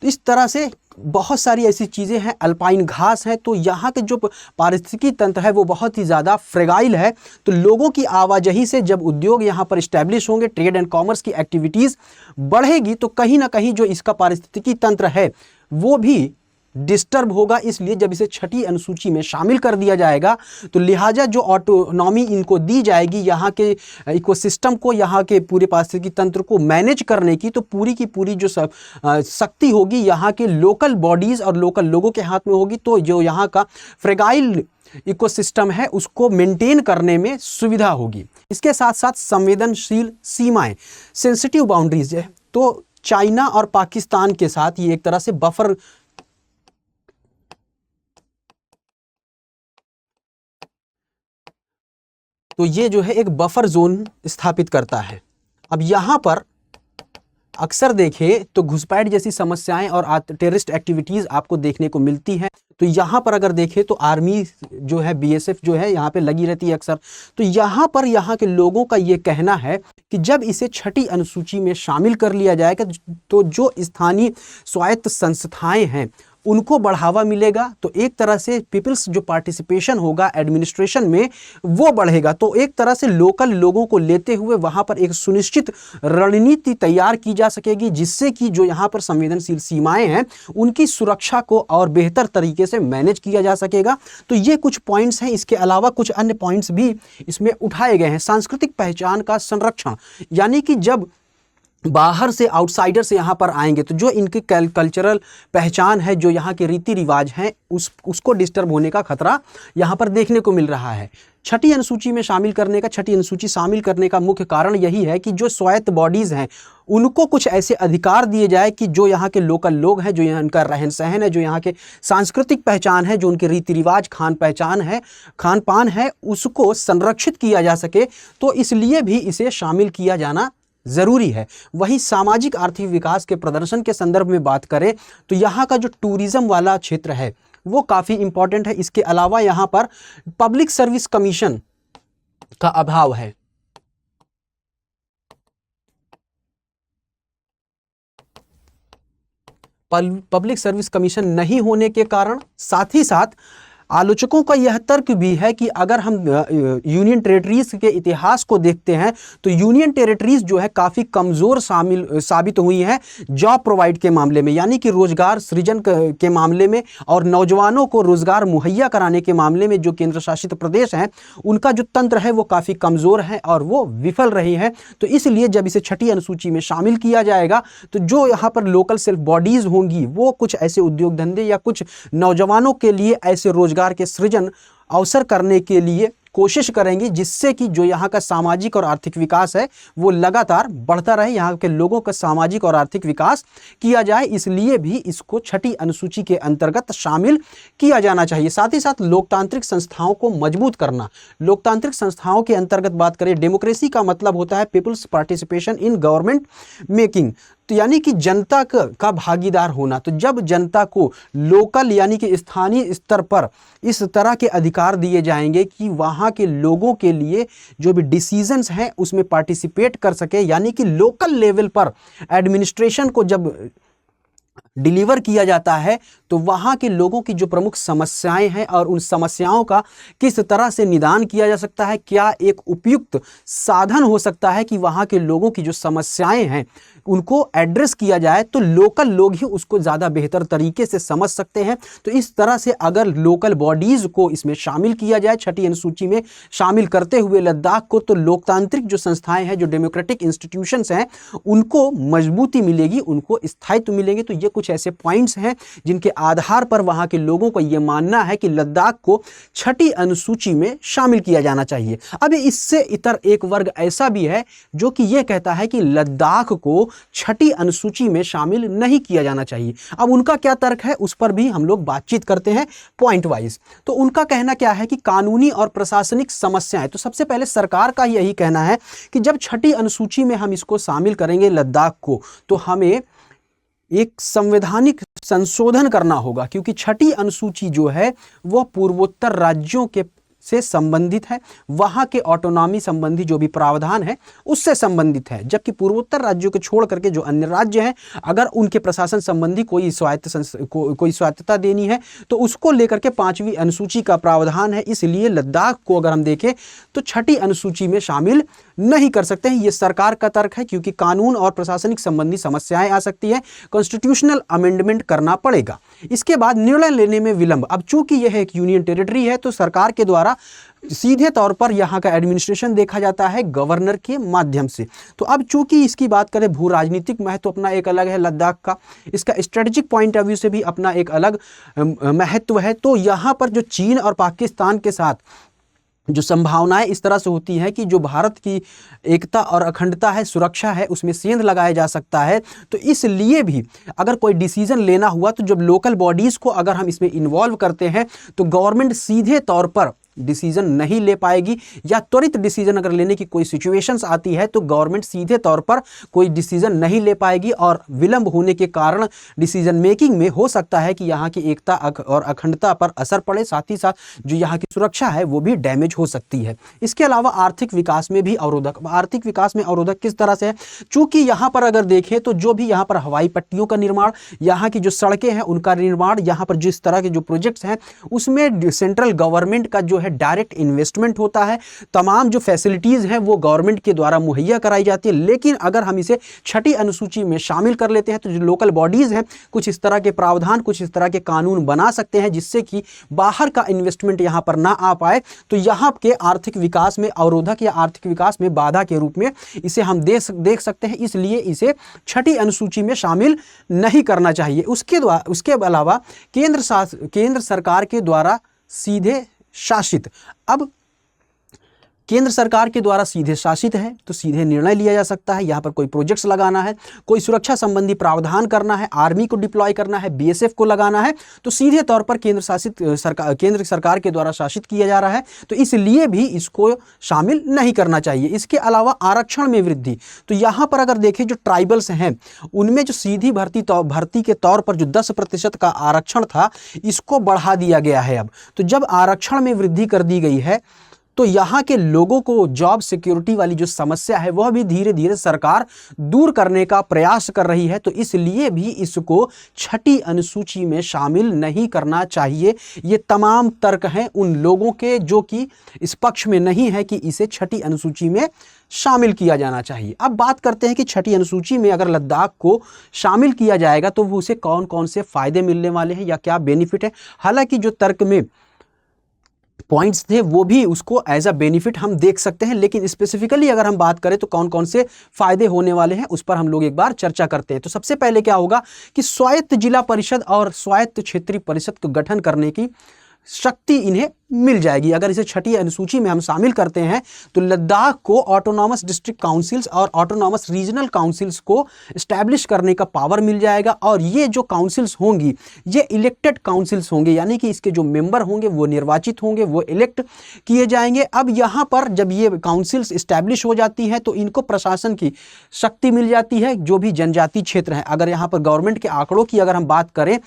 तो इस तरह से बहुत सारी ऐसी चीज़ें हैं, अल्पाइन घास है। तो यहाँ के जो पारिस्थितिकी तंत्र है वो बहुत ही ज़्यादा फ्रेगाइल है। तो लोगों की आवाजाही से जब उद्योग यहाँ पर इस्टेब्लिश होंगे, ट्रेड एंड कॉमर्स की एक्टिविटीज़ बढ़ेगी, तो कहीं ना कहीं जो इसका पारिस्थितिकी तंत्र है वो भी डिस्टर्ब होगा। इसलिए जब इसे छठी अनुसूची में शामिल कर दिया जाएगा तो लिहाजा जो ऑटोनॉमी इनको दी जाएगी यहाँ के इकोसिस्टम को, यहाँ के पूरे पारिस्थितिकी तंत्र को मैनेज करने की, तो पूरी की पूरी जो शक्ति होगी यहाँ के लोकल बॉडीज़ और लोकल लोगों के हाथ में होगी। तो जो यहाँ का फ्रेगाइल इकोसिस्टम है उसको मेंटेन करने में सुविधा होगी। इसके साथ साथ संवेदनशील सीमाएं, सेंसिटिव बाउंड्रीज है, तो चाइना और पाकिस्तान के साथ ये एक तरह से बफर तो ये जो है एक बफर जोन स्थापित करता है। अब यहाँ पर अक्सर देखें तो घुसपैठ जैसी समस्याएं और टेररिस्ट एक्टिविटीज़ आपको देखने को मिलती हैं। तो यहाँ पर अगर देखें तो आर्मी जो है, बीएसएफ जो है यहाँ पे लगी रहती है अक्सर। तो यहाँ पर यहाँ के लोगों का ये कहना है कि जब इसे छठी अनुसूची में शामिल कर लिया जाएगा तो जो स्थानीय स्वायत्त संस्थाएं हैं उनको बढ़ावा मिलेगा। तो एक तरह से पीपल्स जो पार्टिसिपेशन होगा एडमिनिस्ट्रेशन में वो बढ़ेगा। तो एक तरह से लोकल लोगों को लेते हुए वहाँ पर एक सुनिश्चित रणनीति तैयार की जा सकेगी, जिससे कि जो यहाँ पर संवेदनशील सीमाएं हैं उनकी सुरक्षा को और बेहतर तरीके से मैनेज किया जा सकेगा। तो ये कुछ पॉइंट्स हैं। इसके अलावा कुछ अन्य पॉइंट्स भी इसमें उठाए गए हैं। सांस्कृतिक पहचान का संरक्षण, यानी कि जब बाहर से आउटसाइडर से यहाँ पर आएंगे तो जो इनकी कल्चरल पहचान है, जो यहाँ के रीति रिवाज हैं, उसको डिस्टर्ब होने का खतरा यहाँ पर देखने को मिल रहा है। छठी अनुसूची शामिल करने का मुख्य कारण यही है कि जो स्वायत्त बॉडीज़ हैं उनको कुछ ऐसे अधिकार दिए जाए कि जो यहाँ के लोकल लोग हैं, जो यहाँ का रहन सहन है, जो यहाँ के सांस्कृतिक पहचान है, जो उनके रीति रिवाज, खान पान है, उसको संरक्षित किया जा सके। तो इसलिए भी इसे शामिल किया जाना ज़रूरी है। वहीं सामाजिक आर्थिक विकास के प्रदर्शन के संदर्भ में बात करें तो यहाँ का जो टूरिज़्म वाला क्षेत्र है वो काफ़ी इम्पॉर्टेंट है। इसके अलावा यहाँ पर पब्लिक सर्विस कमीशन का अभाव है। पब्लिक सर्विस कमीशन नहीं होने के कारण साथ ही साथ आलोचकों का यह तर्क भी है कि अगर हम यूनियन टेरिटरीज के इतिहास को देखते हैं तो यूनियन टेरिटरीज जो है काफ़ी कमज़ोर साबित हुई हैं जॉब प्रोवाइड के मामले में, यानी कि रोज़गार सृजन के मामले में और नौजवानों को रोज़गार मुहैया कराने के मामले में जो केंद्र शासित प्रदेश हैं उनका जो तंत्र है वो काफ़ी कमज़ोर है और वो विफल रही है। तो इसलिए जब इसे छठी अनुसूची में शामिल किया जाएगा तो जो यहाँ पर लोकल सेल्फ बॉडीज़ होंगी वो कुछ ऐसे उद्योग धंधे या कुछ नौजवानों के लिए ऐसे रोज़गार के सृजन अवसर करने के लिए कोशिश करेंगी, जिससे कि जो यहाँ का सामाजिक और आर्थिक विकास है वो लगातार बढ़ता रहे, यहाँ के लोगों का सामाजिक और आर्थिक विकास किया जाए। इसलिए भी इसको छठी अनुसूची के अंतर्गत शामिल किया जाना चाहिए। साथ ही साथ लोकतांत्रिक संस्थाओं को मजबूत करना। लोकतांत्रिक संस्थाओं के अंतर्गत बात करें, डेमोक्रेसी का मतलब होता है peoples participation in government making, तो यानी कि जनता का भागीदार होना। तो जब जनता को लोकल यानी कि स्थानीय स्तर पर इस तरह के अधिकार दिए जाएंगे कि वहाँ के लोगों के लिए जो भी डिसीजंस हैं उसमें पार्टिसिपेट कर सके, यानी कि लोकल लेवल पर एडमिनिस्ट्रेशन को जब डिलीवर किया जाता है तो वहाँ के लोगों की जो प्रमुख समस्याएं हैं और उन समस्याओं का किस तरह से निदान किया जा सकता है, क्या एक उपयुक्त साधन हो सकता है कि वहाँ के लोगों की जो समस्याएं हैं उनको एड्रेस किया जाए तो लोकल लोग ही उसको ज़्यादा बेहतर तरीके से समझ सकते हैं। तो इस तरह से अगर लोकल बॉडीज़ को इसमें शामिल किया जाए, छठी अनुसूची में शामिल करते हुए लद्दाख को, तो लोकतांत्रिक जो संस्थाएं हैं, जो डेमोक्रेटिक इंस्टीट्यूशंस हैं, उनको मजबूती मिलेगी, उनको स्थायित्व मिलेंगे। तो ये कुछ ऐसे पॉइंट्स हैं जिनके आधार पर वहाँ के लोगों को ये मानना है कि लद्दाख को छठी अनुसूची में शामिल किया जाना चाहिए। अब इससे इतर एक वर्ग ऐसा भी है जो कि यह कहता है कि लद्दाख को छठी अनुसूची में शामिल नहीं किया जाना चाहिए। अब उनका क्या तर्क है उस पर भी हम लोग बातचीत करते हैं पॉइंट वाइज। तो उनका कहना क्या है कि कानूनी और प्रशासनिक समस्याएं, तो सबसे पहले सरकार का यही कहना है कि जब छठी अनुसूची में हम इसको शामिल करेंगे लद्दाख को, तो हमें एक संवैधानिक संशोधन करना होगा, क्योंकि छठी अनुसूची जो है वह पूर्वोत्तर राज्यों के से संबंधित है, वहाँ के ऑटोनॉमी संबंधी जो भी प्रावधान है उससे संबंधित है। जबकि पूर्वोत्तर राज्यों को छोड़ करके जो अन्य राज्य हैं, अगर उनके प्रशासन संबंधी कोई स्वायत्तता देनी है तो उसको लेकर के 5वीं अनुसूची का प्रावधान है। इसलिए लद्दाख को अगर हम देखें तो छठी अनुसूची में शामिल नहीं कर सकते हैं। ये सरकार का तर्क है, क्योंकि कानून और प्रशासनिक संबंधी समस्याएं आ सकती है, कॉन्स्टिट्यूशनल अमेंडमेंट करना पड़ेगा। इसके बाद निर्णय लेने में विलंब। अब चूंकि यह एक यूनियन टेरिटरी है तो सरकार के द्वारा सीधे तौर पर यहाँ का एडमिनिस्ट्रेशन देखा जाता है गवर्नर के माध्यम से। तो अब चूंकि इसकी बात करें, भू राजनीतिक महत्व अपना एक अलग है लद्दाख का, इसका स्ट्रेटेजिक पॉइंट ऑफ व्यू से भी अपना एक अलग महत्व है। तो यहाँ पर जो चीन और पाकिस्तान के साथ जो संभावनाएं इस तरह से होती हैं कि जो भारत की एकता और अखंडता है, सुरक्षा है, उसमें सेंध लगाया जा सकता है। तो इसलिए भी अगर कोई डिसीजन लेना हुआ तो जब लोकल बॉडीज़ को अगर हम इसमें इन्वॉल्व करते हैं तो गवर्नमेंट सीधे तौर पर डिसीजन नहीं ले पाएगी, या त्वरित डिसीजन अगर लेने की कोई सिचुएशंस आती है तो गवर्नमेंट सीधे तौर पर कोई डिसीजन नहीं ले पाएगी, और विलंब होने के कारण डिसीजन मेकिंग में हो सकता है कि यहाँ की एकता और अखंडता पर असर पड़े, साथ ही साथ जो यहाँ की सुरक्षा है वो भी डैमेज हो सकती है। इसके अलावा आर्थिक विकास में भी अवरोधक। आर्थिक विकास में अवरोधक किस तरह से है? चूंकि यहाँ पर अगर देखें तो जो भी यहाँ पर हवाई पट्टियों का निर्माण, यहाँ की जो सड़कें हैं उनका निर्माण, यहाँ पर जिस तरह के जो प्रोजेक्ट्स हैं उसमें सेंट्रल गवर्नमेंट का जो है डायरेक्ट इन्वेस्टमेंट होता है, तमाम जो फैसिलिटीज़ हैं वो गवर्नमेंट के द्वारा मुहैया कराई जाती है। लेकिन अगर हम इसे छठी अनुसूची में शामिल कर लेते हैं तो जो लोकल बॉडीज़ हैं कुछ इस तरह के प्रावधान, कुछ इस तरह के कानून बना सकते हैं जिससे कि बाहर का इन्वेस्टमेंट यहाँ पर ना आ पाए। तो यहाँ के आर्थिक विकास में अवरोधक या आर्थिक विकास में बाधा के रूप में इसे हम देख सकते हैं। इसलिए इसे छठी अनुसूची में शामिल नहीं करना चाहिए। उसके अलावा केंद्र सरकार के द्वारा सीधे शासित। अब केंद्र सरकार के द्वारा सीधे शासित है तो सीधे निर्णय लिया जा सकता है। यहाँ पर कोई प्रोजेक्ट्स लगाना है, कोई सुरक्षा संबंधी प्रावधान करना है, आर्मी को डिप्लॉय करना है, बीएसएफ को लगाना है, तो सीधे तौर पर केंद्र सरकार के द्वारा शासित किया जा रहा है, तो इसलिए भी इसको शामिल नहीं करना चाहिए। इसके अलावा आरक्षण में वृद्धि। तो यहाँ पर अगर देखें जो ट्राइबल्स हैं उनमें जो सीधी भर्ती के तौर पर जो 10% का आरक्षण था इसको बढ़ा दिया गया है। अब तो जब आरक्षण में वृद्धि कर दी गई है तो यहाँ के लोगों को जॉब सिक्योरिटी वाली जो समस्या है वह भी धीरे धीरे सरकार दूर करने का प्रयास कर रही है। तो इसलिए भी इसको छठी अनुसूची में शामिल नहीं करना चाहिए। ये तमाम तर्क हैं उन लोगों के जो कि इस पक्ष में नहीं है कि इसे छठी अनुसूची में शामिल किया जाना चाहिए। अब बात करते हैं कि छठी अनुसूची में अगर लद्दाख को शामिल किया जाएगा तो वो उसे कौन कौन से फायदे मिलने वाले हैं या क्या बेनिफिट है। हालांकि जो तर्क में पॉइंट्स थे वो भी उसको एज अ बेनिफिट हम देख सकते हैं, लेकिन स्पेसिफिकली अगर हम बात करें तो कौन कौन से फायदे होने वाले हैं उस पर हम लोग एक बार चर्चा करते हैं। तो सबसे पहले क्या होगा कि स्वायत्त जिला परिषद और स्वायत्त क्षेत्रीय परिषद को गठन करने की शक्ति इन्हें मिल जाएगी। अगर इसे छठी अनुसूची में हम शामिल करते हैं तो लद्दाख को ऑटोनॉमस डिस्ट्रिक्ट काउंसिल्स और ऑटोनॉमस रीजनल काउंसिल्स को एस्टैब्लिश करने का पावर मिल जाएगा। और ये जो काउंसिल्स होंगी ये इलेक्टेड काउंसिल्स होंगे, यानी कि इसके जो मेंबर होंगे वो निर्वाचित होंगे, वो इलेक्ट किए जाएंगे। अब यहाँ पर जब ये काउंसिल्स इस्टेब्लिश हो जाती हैं तो इनको प्रशासन की शक्ति मिल जाती है। जो भी जनजातीय क्षेत्र है, अगर यहाँ पर गवर्नमेंट के आंकड़ों की अगर हम बात करें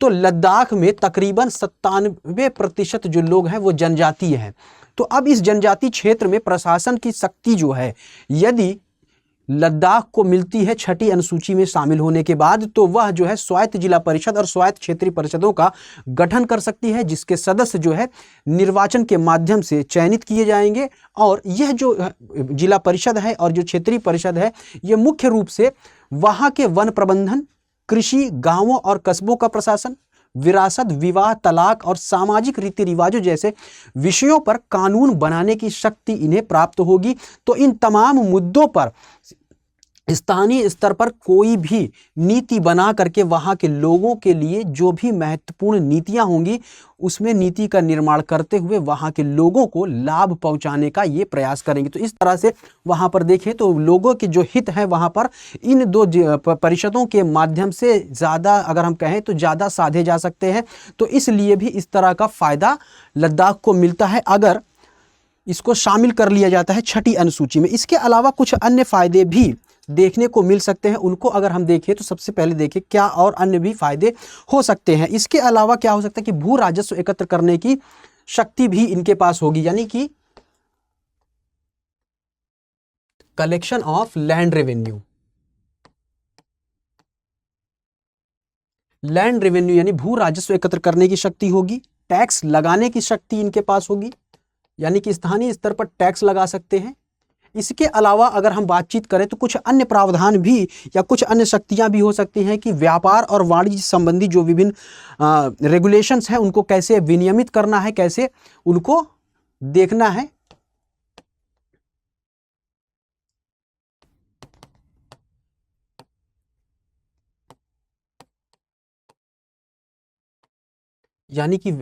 तो लद्दाख में तकरीबन 97% जो लोग हैं वो जनजातीय हैं। तो अब इस जनजातीय क्षेत्र में प्रशासन की शक्ति जो है, यदि लद्दाख को मिलती है छठी अनुसूची में शामिल होने के बाद, तो वह जो है स्वायत्त जिला परिषद और स्वायत्त क्षेत्रीय परिषदों का गठन कर सकती है, जिसके सदस्य जो है निर्वाचन के माध्यम से चयनित किए जाएंगे। और यह जो जिला परिषद है और जो क्षेत्रीय परिषद है, ये मुख्य रूप से वहाँ के वन प्रबंधन, कृषि, गांवों और कस्बों का प्रशासन, विरासत, विवाह, तलाक और सामाजिक रीति रिवाजों जैसे विषयों पर कानून बनाने की शक्ति इन्हें प्राप्त होगी। तो इन तमाम मुद्दों पर स्थानीय स्तर पर कोई भी नीति बना करके वहाँ के लोगों के लिए जो भी महत्वपूर्ण नीतियाँ होंगी, उसमें नीति का निर्माण करते हुए वहाँ के लोगों को लाभ पहुँचाने का ये प्रयास करेंगे। तो इस तरह से वहाँ पर देखें तो लोगों के जो हित है वहाँ पर इन दो परिषदों के माध्यम से ज़्यादा, अगर हम कहें तो ज़्यादा साधे जा सकते हैं। तो इसलिए भी इस तरह का फ़ायदा लद्दाख को मिलता है अगर इसको शामिल कर लिया जाता है छठी अनुसूची में। इसके अलावा कुछ अन्य फ़ायदे भी देखने को मिल सकते हैं। उनको अगर हम देखें तो सबसे पहले देखें क्या और अन्य भी फायदे हो सकते हैं। इसके अलावा क्या हो सकता है कि भू राजस्व एकत्र करने की शक्ति भी इनके पास होगी, यानी कि collection of land revenue. Land revenue यानी भू राजस्व एकत्र करने की शक्ति होगी। टैक्स लगाने की शक्ति इनके पास होगी, यानी कि स्थानीय स्तर पर टैक्स लगा सकते हैं। इसके अलावा अगर हम बातचीत करें तो कुछ अन्य प्रावधान भी या कुछ अन्य शक्तियां भी हो सकती हैं कि व्यापार और वाणिज्य संबंधी जो विभिन्न रेगुलेशंस हैं उनको कैसे विनियमित करना है, कैसे उनको देखना है। यानी कि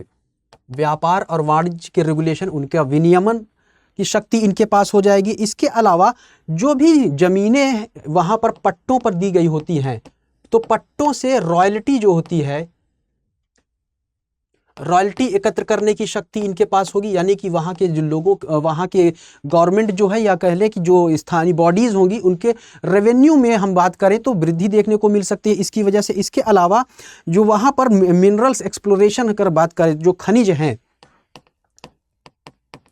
व्यापार और वाणिज्य के रेगुलेशन, उनका विनियमन की शक्ति इनके पास हो जाएगी। इसके अलावा जो भी जमीनें वहाँ पर पट्टों पर दी गई होती हैं, तो पट्टों से रॉयल्टी जो होती है, रॉयल्टी एकत्र करने की शक्ति इनके पास होगी, यानी कि वहाँ के जो लोगों, वहाँ के गवर्नमेंट जो है या कह लें कि जो स्थानीय बॉडीज़ होंगी, उनके रेवेन्यू में हम बात करें तो वृद्धि देखने को मिल सकती है इसकी वजह से। इसके अलावा जो वहाँ पर मिनरल्स एक्सप्लोरेशन अगर बात करें, जो खनिज हैं,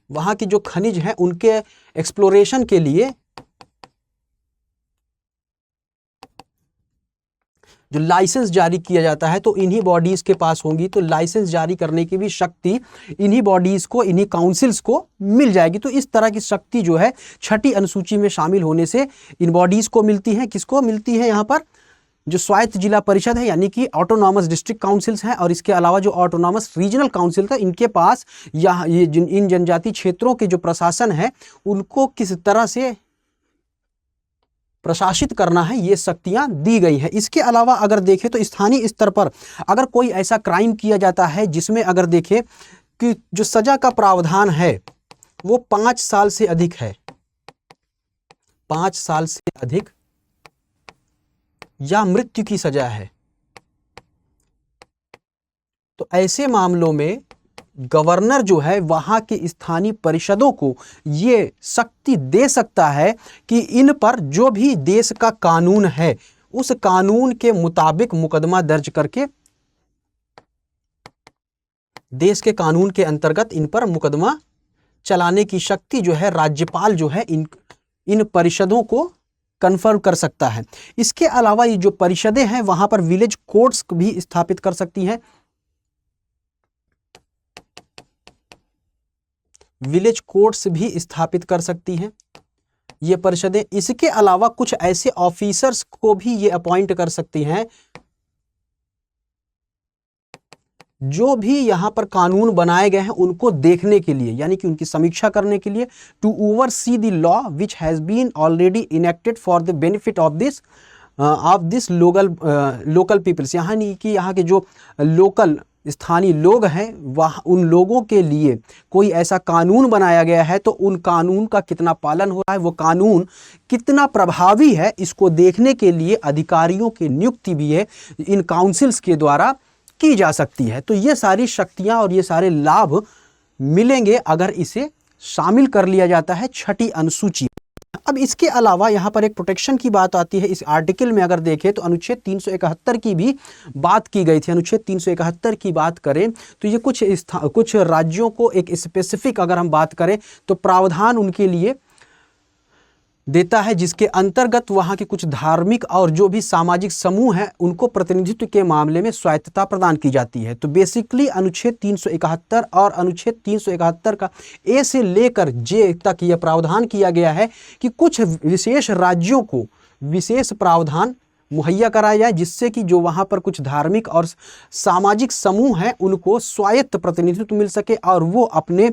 वहाँ की जो खनिज हैं उनके एक्सप्लोरेशन के लिए जो लाइसेंस जारी किया जाता है तो इन्हीं बॉडीज़ के पास होंगी। तो लाइसेंस जारी करने की भी शक्ति इन्हीं बॉडीज़ को, इन्हीं काउंसिल्स को मिल जाएगी। तो इस तरह की शक्ति जो है छठी अनुसूची में शामिल होने से इन बॉडीज़ को मिलती है। किसको मिलती है? यहाँ पर जो स्वायत्त जिला परिषद है, यानी कि ऑटोनॉमस डिस्ट्रिक्ट काउंसिल्स हैं, और इसके अलावा जो ऑटोनॉमस रीजनल काउंसिल था, इनके पास या ये इन जनजातीय क्षेत्रों के जो प्रशासन है उनको किस तरह से प्रशासित करना है, ये शक्तियां दी गई हैं। इसके अलावा अगर देखें तो स्थानीय स्तर पर अगर कोई ऐसा क्राइम किया जाता है जिसमें अगर देखें कि जो सजा का प्रावधान है वो 5 साल से अधिक है, 5 साल से अधिक, या मृत्यु की सजा है, तो ऐसे मामलों में गवर्नर जो है वहाँ के स्थानीय परिषदों को ये शक्ति दे सकता है कि इन पर जो भी देश का कानून है उस कानून के मुताबिक मुकदमा दर्ज करके देश के कानून के अंतर्गत इन पर मुकदमा चलाने की शक्ति जो है राज्यपाल जो है इन परिषदों को कन्फर्म कर सकता है। इसके अलावा ये जो परिषदें हैं वहाँ पर विलेज कोर्ट्स भी स्थापित कर सकती हैं, विलेज कोर्ट्स भी स्थापित कर सकती हैं ये परिषदें। इसके अलावा कुछ ऐसे ऑफिसर्स को भी ये अपॉइंट कर सकती हैं जो भी यहाँ पर कानून बनाए गए हैं उनको देखने के लिए, यानी कि उनकी समीक्षा करने के लिए, to oversee the law which has been already enacted for the benefit of this local peoples. यहाँ नहीं कि यहाँ के जो लोकल स्थानीय लोग हैं वह उन लोगों के लिए कोई ऐसा कानून बनाया गया है तो उन कानून का कितना पालन हो रहा है, वो कानून कितना प्रभावी है, इसको देखने के लिए अधिकारियों की नियुक्ति भी है इन काउंसिल्स के द्वारा की जा सकती है। तो ये सारी शक्तियां और ये सारे लाभ मिलेंगे अगर इसे शामिल कर लिया जाता है छठी अनुसूची। अब इसके अलावा यहाँ पर एक प्रोटेक्शन की बात आती है। इस आर्टिकल में अगर देखें तो अनुच्छेद 371 की भी बात की गई थी। अनुच्छेद 371 की बात करें तो ये कुछ राज्यों को एक स्पेसिफिक अगर हम बात करें तो प्रावधान उनके लिए देता है, जिसके अंतर्गत वहाँ के कुछ धार्मिक और जो भी सामाजिक समूह हैं उनको प्रतिनिधित्व के मामले में स्वायत्तता प्रदान की जाती है। तो बेसिकली अनुच्छेद 371 और अनुच्छेद 371 का ए से लेकर जे तक यह प्रावधान किया गया है कि कुछ विशेष राज्यों को विशेष प्रावधान मुहैया कराया जाए, जिससे कि जो वहाँ पर कुछ धार्मिक और सामाजिक समूह हैं उनको स्वायत्त प्रतिनिधित्व मिल सके और वो अपने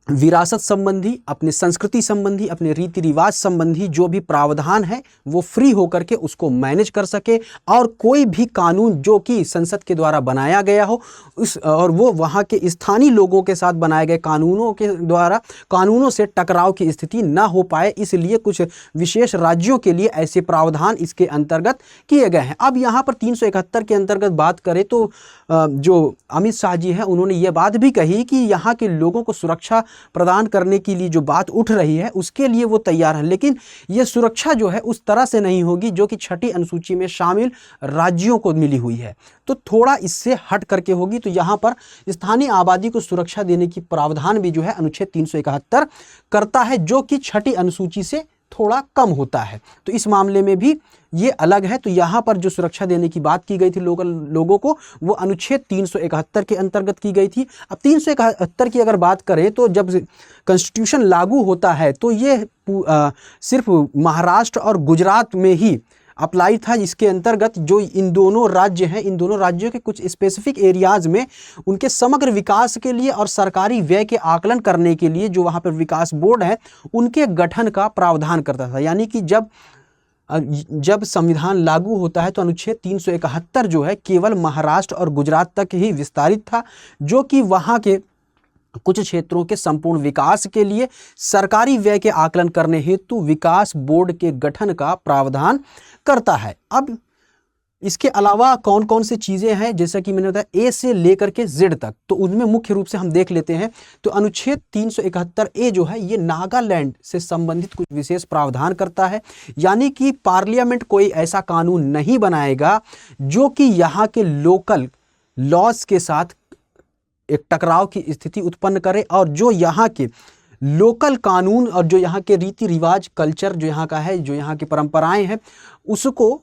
विरासत संबंधी, अपने संस्कृति संबंधी, अपने रीति रिवाज संबंधी जो भी प्रावधान है वो फ्री होकर के उसको मैनेज कर सके, और कोई भी कानून जो कि संसद के द्वारा बनाया गया हो उस और वो वहाँ के स्थानीय लोगों के साथ बनाए गए कानूनों के द्वारा कानूनों से टकराव की स्थिति ना हो पाए, इसलिए कुछ विशेष राज्यों के लिए ऐसे प्रावधान इसके अंतर्गत किए गए हैं। अब यहाँ पर 371 के अंतर्गत बात करें तो जो अमित शाह जी हैं उन्होंने ये बात भी कही कि यहाँ के लोगों को सुरक्षा प्रदान करने के लिए जो बात उठ रही है उसके लिए वो तैयार है, लेकिन ये सुरक्षा जो है उस तरह से नहीं होगी जो कि छठी अनुसूची में शामिल राज्यों को मिली हुई है, तो थोड़ा इससे हट करके होगी। तो यहाँ पर स्थानीय आबादी को सुरक्षा देने की प्रावधान भी जो है अनुच्छेद 371 करता है, जो कि छठी अनुसूची से थोड़ा कम होता है। तो इस मामले में भी ये अलग है। तो यहाँ पर जो सुरक्षा देने की बात की गई थी लोगों को, वो अनुच्छेद 371 के अंतर्गत की गई थी। अब 371 की अगर बात करें तो जब कॉन्स्टिट्यूशन लागू होता है तो ये सिर्फ महाराष्ट्र और गुजरात में ही अप्लाई था, जिसके अंतर्गत जो इन दोनों राज्य हैं, इन दोनों राज्यों के कुछ स्पेसिफिक एरियाज़ में उनके समग्र विकास के लिए और सरकारी व्यय के आकलन करने के लिए जो वहाँ पर विकास बोर्ड है उनके गठन का प्रावधान करता था। यानी कि जब संविधान लागू होता है तो अनुच्छेद 371 जो है केवल महाराष्ट्र और गुजरात तक ही विस्तारित था, जो कि वहाँ के कुछ क्षेत्रों के संपूर्ण विकास के लिए सरकारी व्यय के आकलन करने हेतु विकास बोर्ड के गठन का प्रावधान करता है। अब इसके अलावा कौन कौन सी चीज़ें हैं, जैसा कि मैंने बताया ए से लेकर के जेड तक, तो उनमें मुख्य रूप से हम देख लेते हैं। तो अनुच्छेद 371 ए जो है ये नागालैंड से संबंधित कुछ विशेष प्रावधान करता है, यानी कि पार्लियामेंट कोई ऐसा कानून नहीं बनाएगा जो कि यहाँ के लोकल लॉज के साथ एक टकराव की स्थिति उत्पन्न करे, और जो यहाँ के लोकल कानून और जो यहाँ के रीति रिवाज कल्चर जो यहाँ का है, जो यहाँ की परंपराएं हैं, उसको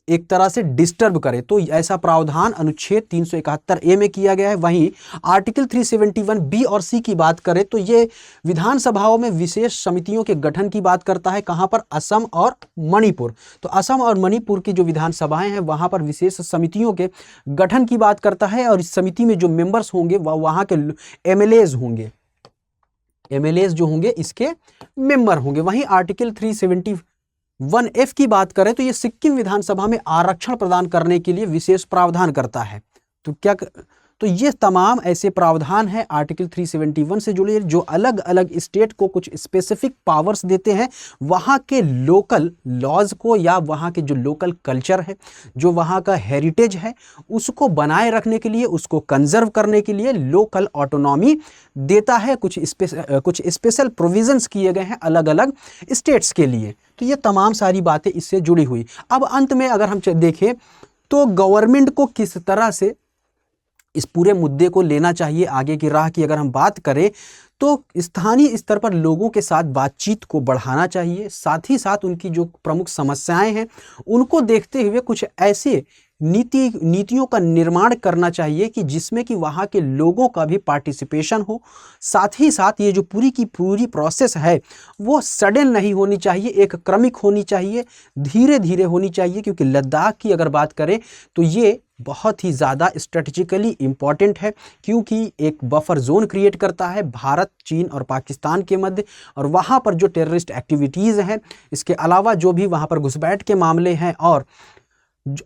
एक तरह से डिस्टर्ब करे। तो ऐसा प्रावधान अनुच्छेद 371 ए में किया गया है। वहीं आर्टिकल 371 बी और सी की बात करें तो ये विधानसभाओं में विशेष समितियों के गठन की बात करता है। कहाँ पर? असम और मणिपुर। तो असम और मणिपुर की जो विधानसभाएं हैं वहाँ पर विशेष समितियों के गठन की बात करता है, और इस समिति में जो मेंबर्स होंगे वह वहाँ के एमएलएज होंगे, एमएलएज जो होंगे इसके मेंबर होंगे। वहीं आर्टिकल 371F की बात करें तो ये सिक्किम विधानसभा में आरक्षण प्रदान करने के लिए विशेष प्रावधान करता है। तो ये तमाम ऐसे प्रावधान हैं आर्टिकल 371 से जुड़े जो अलग अलग स्टेट को कुछ स्पेसिफिक पावर्स देते हैं वहाँ के लोकल लॉज को, या वहाँ के जो लोकल कल्चर है, जो वहाँ का हेरिटेज है, उसको बनाए रखने के लिए, उसको कंजर्व करने के लिए लोकल ऑटोनॉमी देता है। कुछ स्पेशल प्रोविजंस किए गए हैं अलग अलग स्टेट्स के लिए। तो ये तमाम सारी बातें इससे जुड़ी हुई। अब अंत में अगर हम देखें तो गवर्नमेंट को किस तरह से इस पूरे मुद्दे को लेना चाहिए, आगे की राह की अगर हम बात करें तो स्थानीय स्तर पर लोगों के साथ बातचीत को बढ़ाना चाहिए। साथ ही साथ उनकी जो प्रमुख समस्याएं हैं उनको देखते हुए कुछ ऐसे नीतियों का निर्माण करना चाहिए कि जिसमें कि वहाँ के लोगों का भी पार्टिसिपेशन हो। साथ ही साथ ये जो पूरी की पूरी प्रोसेस है वो सडन नहीं होनी चाहिए, एक क्रमिक होनी चाहिए, धीरे धीरे होनी चाहिए। क्योंकि लद्दाख की अगर बात करें तो ये बहुत ही ज़्यादा स्ट्रेटजिकली इम्पॉर्टेंट है, क्योंकि एक बफर जोन क्रिएट करता है भारत, चीन और पाकिस्तान के मध्य, और वहाँ पर जो टेररिस्ट एक्टिविटीज़ हैं, इसके अलावा जो भी वहाँ पर घुसपैठ के मामले हैं,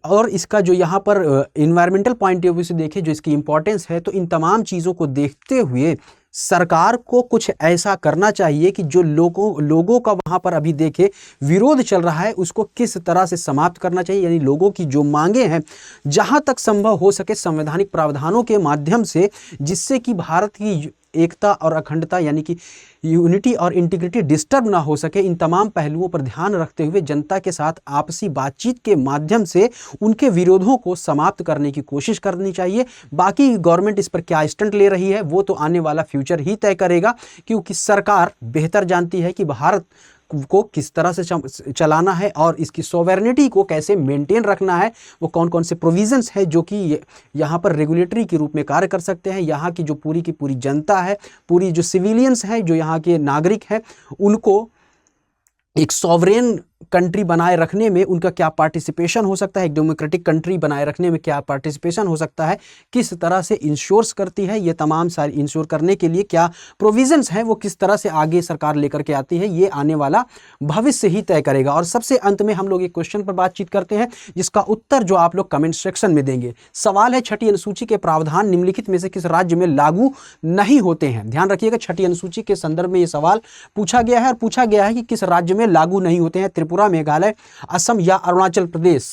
और इसका जो यहाँ पर इन्वायरमेंटल पॉइंट ऑफ व्यू से देखें जो इसकी इम्पोर्टेंस है, तो इन तमाम चीज़ों को देखते हुए सरकार को कुछ ऐसा करना चाहिए कि जो लोगों का वहाँ पर अभी देखे विरोध चल रहा है उसको किस तरह से समाप्त करना चाहिए। यानी लोगों की जो मांगे हैं जहाँ तक संभव हो सके संवैधानिक प्रावधानों के माध्यम से, जिससे कि भारत की एकता और अखंडता यानी कि यूनिटी और इंटीग्रिटी डिस्टर्ब ना हो सके, इन तमाम पहलुओं पर ध्यान रखते हुए जनता के साथ आपसी बातचीत के माध्यम से उनके विरोधों को समाप्त करने की कोशिश करनी चाहिए। बाकी गवर्नमेंट इस पर क्या स्टंट ले रही है वो तो आने वाला फ्यूचर ही तय करेगा, क्योंकि सरकार बेहतर जानती है कि भारत को किस तरह से चलाना है और इसकी सॉवरेनिटी को कैसे मेंटेन रखना है, वो कौन कौन से प्रोविजंस है जो कि यहाँ पर रेगुलेटरी के रूप में कार्य कर सकते हैं। यहाँ की जो पूरी की पूरी जनता है, पूरी जो सिविलियंस हैं, जो यहाँ के नागरिक हैं, उनको एक सॉवरेन कंट्री बनाए रखने में उनका क्या पार्टिसिपेशन हो सकता है, एक डेमोक्रेटिक कंट्री बनाए रखने में क्या पार्टिसिपेशन हो सकता है, किस तरह से इंश्योर्स करती है, ये तमाम सारी इंश्योर करने के लिए क्या प्रोविजंस हैं, वो किस तरह से आगे सरकार लेकर के आती है, ये आने वाला भविष्य ही तय करेगा। और सबसे अंत में हम लोग एक क्वेश्चन पर बातचीत करते हैं जिसका उत्तर जो आप लोग कमेंट सेक्शन में देंगे। सवाल है, छठी अनुसूची के प्रावधान निम्नलिखित में से किस राज्य में लागू नहीं होते हैं। ध्यान रखिएगा, छठी अनुसूची के संदर्भ में ये सवाल पूछा गया है और पूछा गया है कि किस राज्य में लागू नहीं होते हैं। त्रिपुरा, मेघालय, असम या Arunachal Pradesh.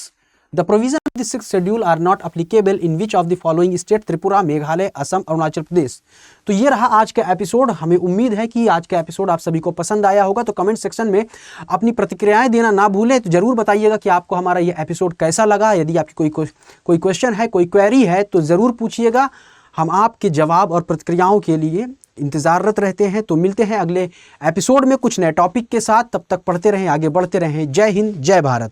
The provision of the sixth schedule are not applicable in which of the following state? Tripura, Meghalaya, Assam, Arunachal Pradesh. तो ये रहा आज का एपिसोड। हमें उम्मीद है कि आज का एपिसोड आप सभी को पसंद आया होगा। तो कमेंट सेक्शन में अपनी प्रतिक्रियाएं देना ना भूलें। तो जरूर बताइएगा कि आपको हमारा ये एपिसोड कैसा लगा। यदि आपकी कोई क्वेश्चन है, कोई क्वेरी है तो ज़रूर पूछिएगा। हम आपके जवाब और प्रतिक्रियाओं के लिए इंतज़ाररत रहते हैं। तो मिलते हैं अगले एपिसोड में कुछ नए टॉपिक के साथ। तब तक पढ़ते रहें, आगे बढ़ते रहें। जय हिंद, जय भारत।